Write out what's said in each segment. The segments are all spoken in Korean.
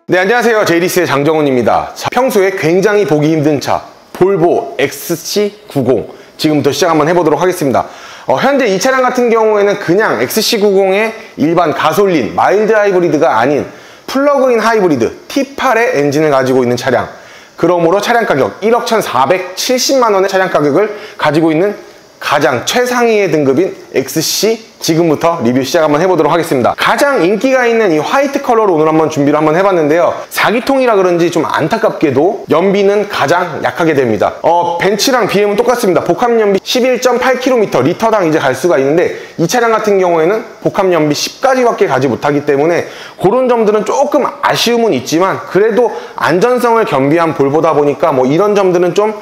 네, 안녕하세요. 제이리스의 장정훈입니다. 자, 평소에 굉장히 보기 힘든 차 볼보 XC90 지금부터 시작 한번 해보도록 하겠습니다. 현재 이 차량 같은 경우에는 그냥 XC90의 일반 가솔린 마일드 하이브리드가 아닌 플러그인 하이브리드 T8의 엔진을 가지고 있는 차량, 그러므로 차량 가격 1억 1,470만원의 차량 가격을 가지고 있는 가장 최상위의 등급인 XC 지금부터 리뷰 시작 한번 해보도록 하겠습니다. 가장 인기가 있는 이 화이트 컬러로 오늘 한번 준비를 한번 해봤는데요. 4기통이라 그런지 좀 안타깝게도 연비는 가장 약하게 됩니다. 벤츠랑 BM은 똑같습니다. 복합 연비 11.8km 리터당 이제 갈 수가 있는데 이 차량 같은 경우에는 복합 연비 10까지밖에 가지 못하기 때문에 그런 점들은 조금 아쉬움은 있지만 그래도 안전성을 겸비한 볼보다 보니까 뭐 이런 점들은 좀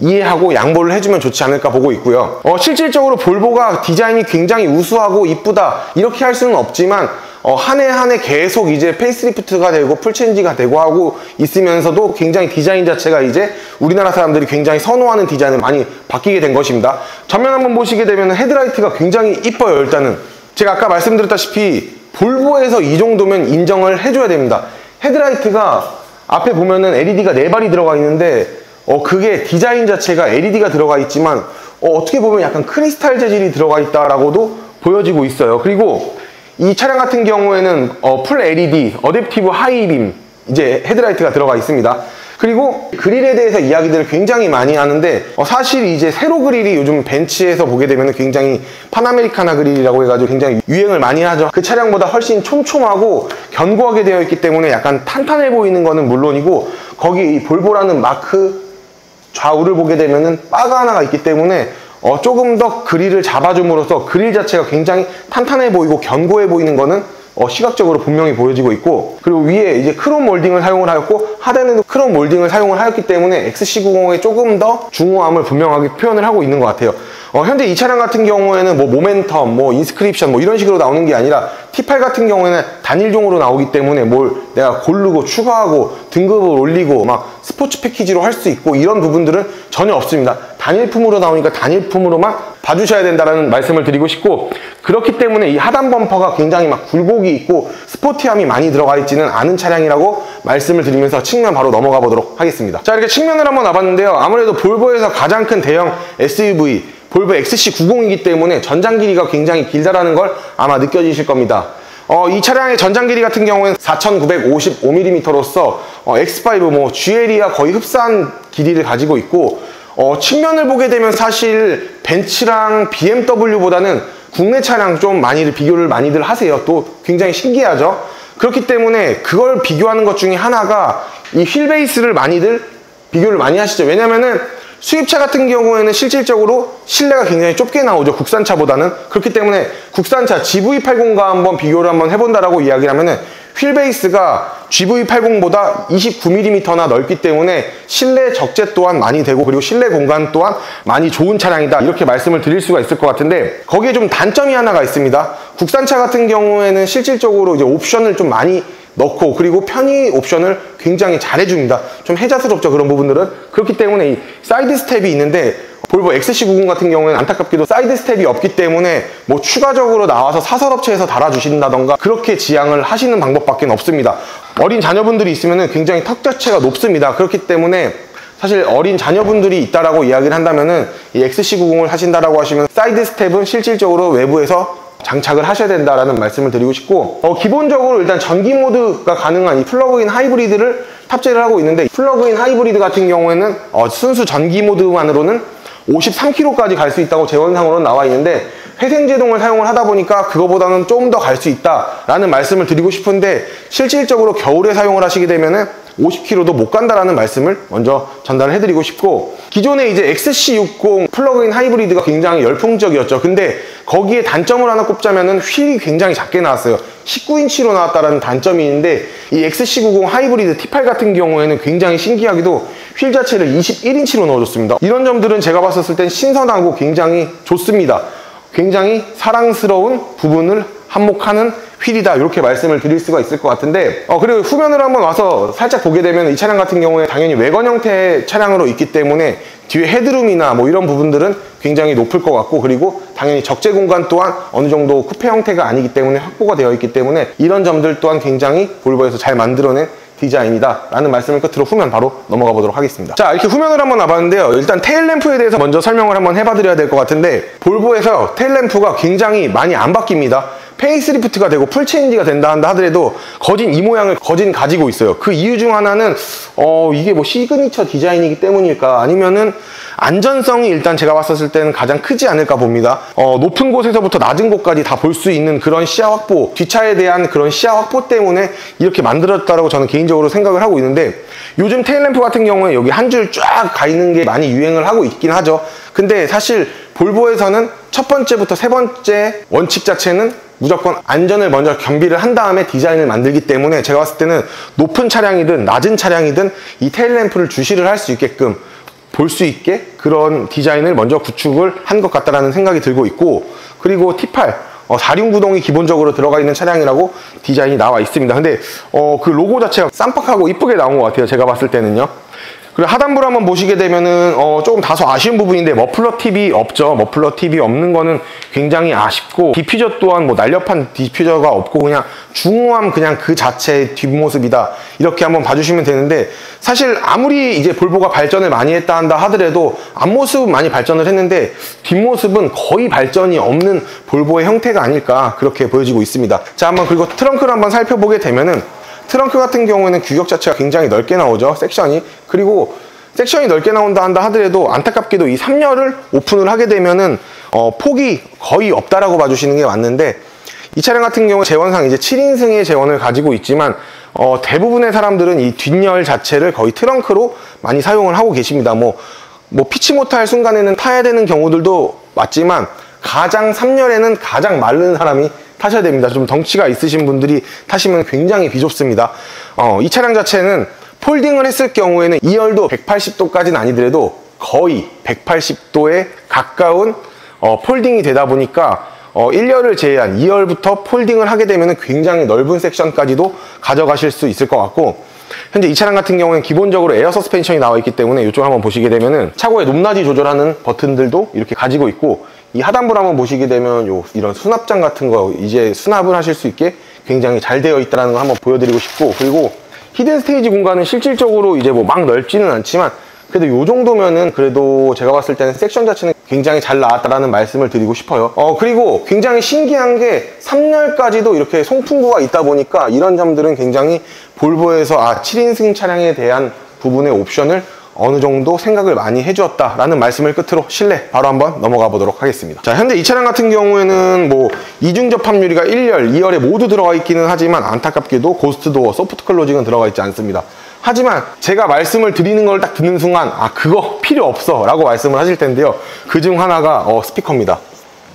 이해하고 양보를 해주면 좋지 않을까 보고 있고요. 실질적으로 볼보가 디자인이 굉장히 우수하고 이쁘다 이렇게 할 수는 없지만 한 해 한 해 계속 이제 페이스리프트가 되고 풀체인지가 되고 하고 있으면서도 굉장히 디자인 자체가 이제 우리나라 사람들이 굉장히 선호하는 디자인을 많이 바뀌게 된 것입니다. 전면 한번 보시게 되면 헤드라이트가 굉장히 이뻐요. 일단은 제가 아까 말씀드렸다시피 볼보에서 이 정도면 인정을 해줘야 됩니다. 헤드라이트가 앞에 보면은 LED가 4발이 들어가 있는데 그게 디자인 자체가 LED가 들어가 있지만 어떻게 보면 약간 크리스탈 재질이 들어가 있다라고도 보여지고 있어요. 그리고 이 차량 같은 경우에는 풀 LED, 어댑티브 하이빔 이제 헤드라이트가 들어가 있습니다. 그리고 그릴에 대해서 이야기들을 굉장히 많이 하는데 사실 이제 세로 그릴이 요즘 벤츠에서 보게 되면 굉장히 파나메리카나 그릴이라고 해가지고 굉장히 유행을 많이 하죠. 그 차량보다 훨씬 촘촘하고 견고하게 되어 있기 때문에 약간 탄탄해 보이는 거는 물론이고 거기 이 볼보라는 마크 좌우를 보게 되면은 바가 하나가 있기 때문에 조금 더 그릴을 잡아줌으로써 그릴 자체가 굉장히 탄탄해 보이고 견고해 보이는 거는 시각적으로 분명히 보여지고 있고, 그리고 위에 이제 크롬 몰딩을 사용을 하였고 하단에도 크롬 몰딩을 사용을 하였기 때문에 XC90의 조금 더 중후함을 분명하게 표현을 하고 있는 것 같아요. 현재 이 차량 같은 경우에는 뭐 모멘텀, 뭐 인스크립션 뭐 이런 식으로 나오는 게 아니라 T8 같은 경우에는 단일종으로 나오기 때문에 뭘 내가 고르고 추가하고 등급을 올리고 막 스포츠 패키지로 할 수 있고 이런 부분들은 전혀 없습니다. 단일품으로 나오니까 단일품으로만 봐주셔야 된다는 말씀을 드리고 싶고, 그렇기 때문에 이 하단 범퍼가 굉장히 막 굴곡이 있고 스포티함이 많이 들어가 있지는 않은 차량이라고 말씀을 드리면서 측면 바로 넘어가 보도록 하겠습니다. 자, 이렇게 측면을 한번 와봤는데요. 아무래도 볼보에서 가장 큰 대형 SUV 볼보 XC90이기 때문에 전장 길이가 굉장히 길다라는 걸 아마 느껴지실 겁니다. 이 차량의 전장 길이 같은 경우에는 4,955mm로서 X5 뭐 GL이와 거의 흡사한 길이를 가지고 있고, 측면을 보게 되면 사실 벤츠랑 BMW보다는 국내 차량 좀 비교를 많이들 하세요. 또 굉장히 신기하죠. 그렇기 때문에 그걸 비교하는 것 중에 하나가 이 휠 베이스를 많이들 비교를 많이 하시죠. 왜냐면은 수입차 같은 경우에는 실질적으로 실내가 굉장히 좁게 나오죠. 국산차보다는. 그렇기 때문에 국산차 GV80과 한번 비교를 한번 해본다라고 이야기를 하면은 휠베이스가 GV80보다 29mm나 넓기 때문에 실내 적재 또한 많이 되고 그리고 실내 공간 또한 많이 좋은 차량이다 이렇게 말씀을 드릴 수가 있을 것 같은데, 거기에 좀 단점이 하나가 있습니다. 국산차 같은 경우에는 실질적으로 이제 옵션을 좀 많이 넣고 그리고 편의 옵션을 굉장히 잘해줍니다. 좀 혜자스럽죠, 그런 부분들은. 그렇기 때문에 이 사이드 스텝이 있는데 볼보 XC90 같은 경우에는 안타깝게도 사이드 스텝이 없기 때문에 뭐 추가적으로 나와서 사설업체에서 달아주신다던가 그렇게 지향을 하시는 방법밖에 없습니다. 어린 자녀분들이 있으면 굉장히 턱 자체가 높습니다. 그렇기 때문에 사실 어린 자녀분들이 있다라고 이야기를 한다면은 이 XC90을 하신다라고 하시면 사이드 스텝은 실질적으로 외부에서 장착을 하셔야 된다라는 말씀을 드리고 싶고, 기본적으로 일단 전기 모드가 가능한 이 플러그인 하이브리드를 탑재를 하고 있는데, 플러그인 하이브리드 같은 경우에는 순수 전기 모드만으로는 53km까지 갈 수 있다고 제원상으로 나와 있는데, 회생제동을 사용을 하다 보니까 그거보다는 좀 더 갈 수 있다라는 말씀을 드리고 싶은데, 실질적으로 겨울에 사용을 하시게 되면은 50km도 못 간다라는 말씀을 먼저 전달을 해드리고 싶고, 기존에 이제 XC60 플러그인 하이브리드가 굉장히 열풍적이었죠. 근데 거기에 단점을 하나 꼽자면은 휠이 굉장히 작게 나왔어요. 19인치로 나왔다라는 단점이 있는데, 이 XC90 하이브리드 T8 같은 경우에는 굉장히 신기하게도 휠 자체를 21인치로 넣어줬습니다. 이런 점들은 제가 봤었을 땐 신선하고 굉장히 좋습니다. 굉장히 사랑스러운 부분을 한몫하는 휠이다 이렇게 말씀을 드릴 수가 있을 것 같은데, 그리고 후면으로 한번 와서 살짝 보게 되면 이 차량 같은 경우에 당연히 외관 형태의 차량으로 있기 때문에 뒤에 헤드룸이나 뭐 이런 부분들은 굉장히 높을 것 같고, 그리고 당연히 적재 공간 또한 어느 정도 쿠페 형태가 아니기 때문에 확보가 되어 있기 때문에 이런 점들 또한 굉장히 볼보에서 잘 만들어낸 디자인이다 라는 말씀을 끝으로 후면 바로 넘어가 보도록 하겠습니다. 자, 이렇게 후면을 한번 와봤는데요. 일단 테일램프에 대해서 먼저 설명을 한번 해봐 드려야 될 것 같은데, 볼보에서 테일램프가 굉장히 많이 안 바뀝니다. 페이스리프트가 되고 풀체인지가 된다 한다 하더라도 거진 이 모양을 거진 가지고 있어요. 그 이유 중 하나는 이게 뭐 시그니처 디자인이기 때문일까, 아니면은 안전성이 일단 제가 봤었을 때는 가장 크지 않을까 봅니다. 높은 곳에서부터 낮은 곳까지 다 볼 수 있는 그런 시야 확보, 뒷차에 대한 그런 시야 확보 때문에 이렇게 만들었다라고 저는 개인적으로 생각을 하고 있는데, 요즘 테일램프 같은 경우에 여기 한 줄 쫙 가 있는 게 많이 유행을 하고 있긴 하죠. 근데 사실 볼보에서는 첫 번째부터 세 번째 원칙 자체는 무조건 안전을 먼저 겸비를 한 다음에 디자인을 만들기 때문에, 제가 봤을 때는 높은 차량이든 낮은 차량이든 이 테일램프를 주시를 할 수 있게끔 볼 수 있게 그런 디자인을 먼저 구축을 한 것 같다라는 생각이 들고 있고, 그리고 T8 4륜 구동이 기본적으로 들어가 있는 차량이라고 디자인이 나와 있습니다. 근데 그 로고 자체가 쌈박하고 이쁘게 나온 것 같아요, 제가 봤을 때는요. 그리고 하단부를 한번 보시게 되면은 조금 다소 아쉬운 부분인데, 머플러 팁이 없죠. 머플러 팁이 없는 거는 굉장히 아쉽고, 디퓨저 또한 뭐 날렵한 디퓨저가 없고 그냥 중후함 그냥 그 자체의 뒷모습이다, 이렇게 한번 봐주시면 되는데, 사실 아무리 이제 볼보가 발전을 많이 했다 한다 하더라도 앞모습은 많이 발전을 했는데 뒷모습은 거의 발전이 없는 볼보의 형태가 아닐까, 그렇게 보여지고 있습니다. 자, 한번 그리고 트렁크를 한번 살펴보게 되면은, 트렁크 같은 경우에는 규격 자체가 굉장히 넓게 나오죠, 섹션이. 그리고 섹션이 넓게 나온다 한다 하더라도 안타깝게도 이 3열을 오픈을 하게 되면은 폭이 거의 없다라고 봐주시는 게 맞는데, 이 차량 같은 경우 재원상 이제 7인승의 재원을 가지고 있지만 대부분의 사람들은 이 뒷열 자체를 거의 트렁크로 많이 사용을 하고 계십니다. 뭐 피치 못할 순간에는 타야 되는 경우들도 맞지만, 가장 3열에는 가장 마른 사람이 타셔야 됩니다. 좀 덩치가 있으신 분들이 타시면 굉장히 비좁습니다. 이 차량 자체는 폴딩을 했을 경우에는 2열도 180도까지는 아니더라도 거의 180도에 가까운 폴딩이 되다 보니까 1열을 제외한 2열부터 폴딩을 하게 되면 굉장히 넓은 섹션까지도 가져가실 수 있을 것 같고, 현재 이 차량 같은 경우에는 기본적으로 에어 서스펜션이 나와 있기 때문에 이쪽 한번 보시게 되면은 차고의 높낮이 조절하는 버튼들도 이렇게 가지고 있고, 이 하단부를 한번 보시게 되면 이런 수납장 같은 거 이제 수납을 하실 수 있게 굉장히 잘 되어 있다는 거 한번 보여드리고 싶고, 그리고 히든 스테이지 공간은 실질적으로 이제 뭐 막 넓지는 않지만 그래도 요 정도면은 그래도 제가 봤을 때는 섹션 자체는 굉장히 잘 나왔다라는 말씀을 드리고 싶어요. 그리고 굉장히 신기한 게 3열까지도 이렇게 송풍구가 있다 보니까 이런 점들은 굉장히 볼보에서 7인승 차량에 대한 부분의 옵션을 어느 정도 생각을 많이 해주었다라는 말씀을 끝으로 실내 바로 한번 넘어가 보도록 하겠습니다. 자, 현재 이 차량 같은 경우에는 뭐 이중 접합유리가 1열, 2열에 모두 들어가 있기는 하지만 안타깝게도 고스트 도어, 소프트 클로징은 들어가 있지 않습니다. 하지만 제가 말씀을 드리는 걸 딱 듣는 순간 그거 필요 없어 라고 말씀을 하실 텐데요. 그중 하나가 스피커입니다.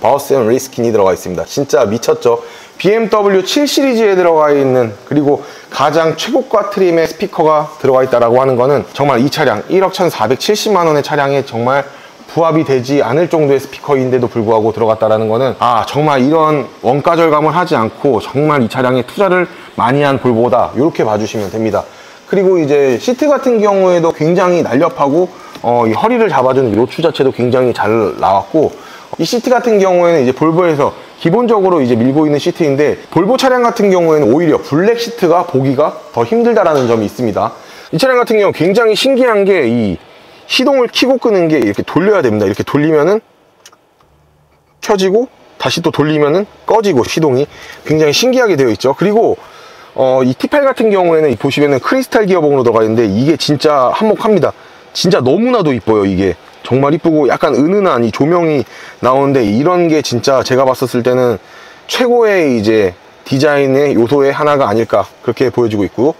바우스 앤 리스킨이 들어가 있습니다. 진짜 미쳤죠. BMW 7 시리즈에 들어가 있는, 그리고 가장 최고가 트림의 스피커가 들어가 있다라고 하는 거는 정말 이 차량 1억 1,470만 원의 차량에 정말 부합이 되지 않을 정도의 스피커인데도 불구하고 들어갔다라는 거는 정말 이런 원가 절감을 하지 않고 정말 이 차량에 투자를 많이 한 볼보다, 이렇게 봐주시면 됩니다. 그리고 이제 시트 같은 경우에도 굉장히 날렵하고 이 허리를 잡아주는 로추 자체도 굉장히 잘 나왔고, 이 시트 같은 경우에는 이제 볼보에서 기본적으로 이제 밀고 있는 시트인데, 볼보 차량 같은 경우에는 오히려 블랙 시트가 보기가 더 힘들다라는 점이 있습니다. 이 차량 같은 경우 굉장히 신기한 게, 이 시동을 켜고 끄는 게 이렇게 돌려야 됩니다. 이렇게 돌리면은 켜지고 다시 또 돌리면은 꺼지고, 시동이 굉장히 신기하게 되어 있죠. 그리고 이 T8 같은 경우에는 보시면은 크리스탈 기어봉으로 들어가 있는데 이게 진짜 한몫합니다. 진짜 너무나도 이뻐요. 이게 정말 이쁘고 약간 은은한 이 조명이 나오는데, 이런 게 진짜 제가 봤었을 때는 최고의 이제 디자인의 요소의 하나가 아닐까, 그렇게 보여지고 있고,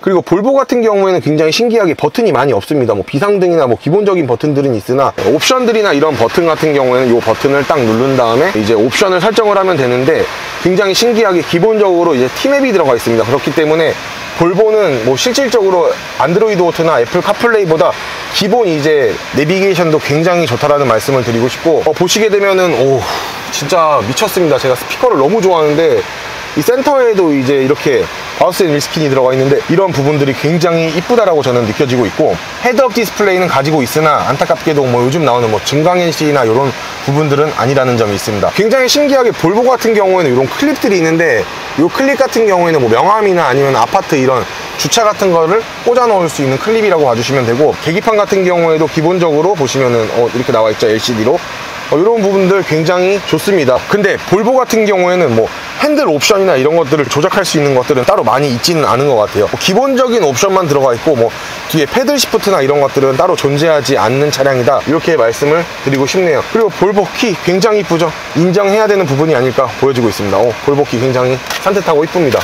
그리고 볼보 같은 경우에는 굉장히 신기하게 버튼이 많이 없습니다. 뭐 비상등이나 뭐 기본적인 버튼들은 있으나, 옵션들이나 이런 버튼 같은 경우에는 이 버튼을 딱 누른 다음에 이제 옵션을 설정을 하면 되는데, 굉장히 신기하게 기본적으로 이제 T맵이 들어가 있습니다. 그렇기 때문에 볼보는 뭐 실질적으로 안드로이드 오토나 애플 카플레이보다 기본 이제 내비게이션도 굉장히 좋다라는 말씀을 드리고 싶고, 보시게 되면은 진짜 미쳤습니다. 제가 스피커를 너무 좋아하는데 이 센터에도 이제 이렇게 바우스 앤 윌스킨이 들어가 있는데 이런 부분들이 굉장히 이쁘다라고 저는 느껴지고 있고, 헤드업 디스플레이는 가지고 있으나 안타깝게도 뭐 요즘 나오는 뭐 증강현실이나 이런 부분들은 아니라는 점이 있습니다. 굉장히 신기하게 볼보 같은 경우에는 이런 클립들이 있는데, 이 클립 같은 경우에는 뭐 명함이나 아니면 아파트 이런 주차 같은 거를 꽂아 넣을 수 있는 클립이라고 봐주시면 되고, 계기판 같은 경우에도 기본적으로 보시면은 이렇게 나와 있죠. LCD로. 이런 부분들 굉장히 좋습니다. 근데 볼보 같은 경우에는 뭐 핸들 옵션이나 이런 것들을 조작할 수 있는 것들은 따로 많이 있지는 않은 것 같아요. 기본적인 옵션만 들어가 있고, 뭐 뒤에 패들 시프트나 이런 것들은 따로 존재하지 않는 차량이다, 이렇게 말씀을 드리고 싶네요. 그리고 볼보 키 굉장히 이쁘죠. 인정해야 되는 부분이 아닐까 보여지고 있습니다. 볼보 키 굉장히 산뜻하고 이쁩니다.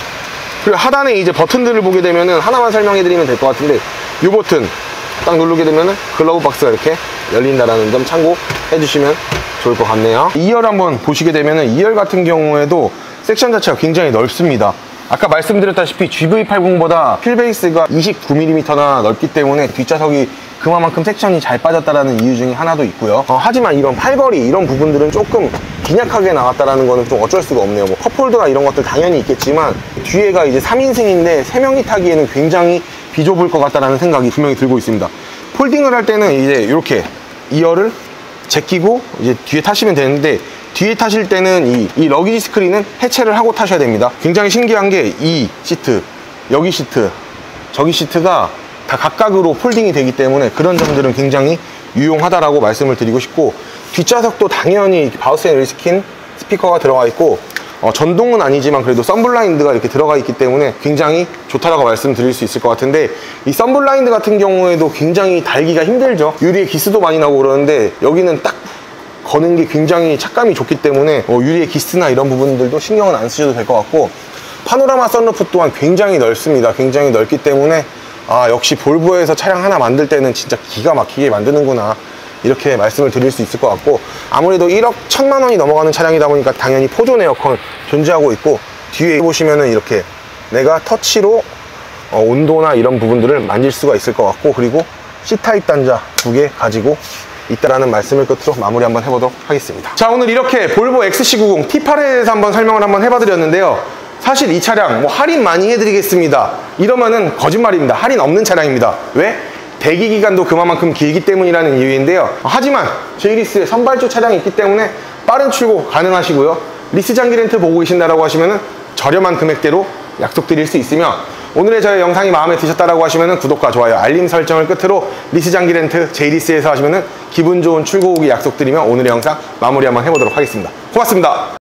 그리고 하단에 이제 버튼들을 보게 되면은 하나만 설명해 드리면 될 것 같은데, 이 버튼 딱 누르게 되면은 글러브 박스가 이렇게 열린다라는 점 참고해 주시면 좋을 것 같네요. 2열 한번 보시게 되면은 2열 같은 경우에도 섹션 자체가 굉장히 넓습니다. 아까 말씀드렸다시피 GV80보다 휠베이스가 29mm나 넓기 때문에 뒷좌석이 그만큼 섹션이 잘 빠졌다라는 이유 중에 하나도 있고요. 하지만 이런 팔걸이 이런 부분들은 조금 빈약하게 나왔다라는 거는 좀 어쩔 수가 없네요. 뭐 컵홀더나 이런 것들 당연히 있겠지만, 뒤에가 이제 3인승인데 3명이 타기에는 굉장히 비좁을 것 같다라는 생각이 분명히 들고 있습니다. 폴딩을 할 때는 이제 이렇게 2열을 제끼고 이제 뒤에 타시면 되는데, 뒤에 타실 때는 이 러기지 스크린은 해체를 하고 타셔야 됩니다. 굉장히 신기한 게 이 시트, 여기 시트, 저기 시트가 다 각각으로 폴딩이 되기 때문에 그런 점들은 굉장히 유용하다라고 말씀을 드리고 싶고, 뒷좌석도 당연히 바우스 앤 윌스킨 스피커가 들어가 있고, 전동은 아니지만 그래도 썬블라인드가 이렇게 들어가 있기 때문에 굉장히 좋다라고 말씀드릴 수 있을 것 같은데, 이 썬블라인드 같은 경우에도 굉장히 달기가 힘들죠. 유리에 기스도 많이 나고 그러는데, 여기는 딱 거는 게 굉장히 착감이 좋기 때문에 유리에 기스나 이런 부분들도 신경은 안 쓰셔도 될 것 같고, 파노라마 선루프 또한 굉장히 넓습니다. 굉장히 넓기 때문에 역시 볼보에서 차량 하나 만들 때는 진짜 기가 막히게 만드는구나, 이렇게 말씀을 드릴 수 있을 것 같고, 아무래도 1억 1,000만 원이 넘어가는 차량이다 보니까 당연히 포존 에어컨 존재하고 있고, 뒤에 보시면은 이렇게 내가 터치로 온도나 이런 부분들을 만질 수가 있을 것 같고, 그리고 C타입 단자 2개 가지고 있다라는 말씀을 끝으로 마무리 한번 해보도록 하겠습니다. 자, 오늘 이렇게 볼보 XC90 T8에 대해서 한번 설명을 한번 해봐드렸는데요. 사실 이 차량 뭐 할인 많이 해드리겠습니다 이러면은 거짓말입니다. 할인 없는 차량입니다. 왜? 대기 기간도 그만큼 길기 때문이라는 이유인데요. 하지만 J리스에 선발주 차량이 있기 때문에 빠른 출고 가능하시고요. 리스 장기 렌트 보고 계신다라고 하시면은 저렴한 금액대로 약속드릴 수 있으며, 오늘의 저의 영상이 마음에 드셨다라고 하시면은 구독과 좋아요, 알림 설정을 끝으로 리스 장기 렌트 J리스에서 하시면은 기분 좋은 출고 후기 약속드리며 오늘의 영상 마무리 한번 해보도록 하겠습니다. 고맙습니다.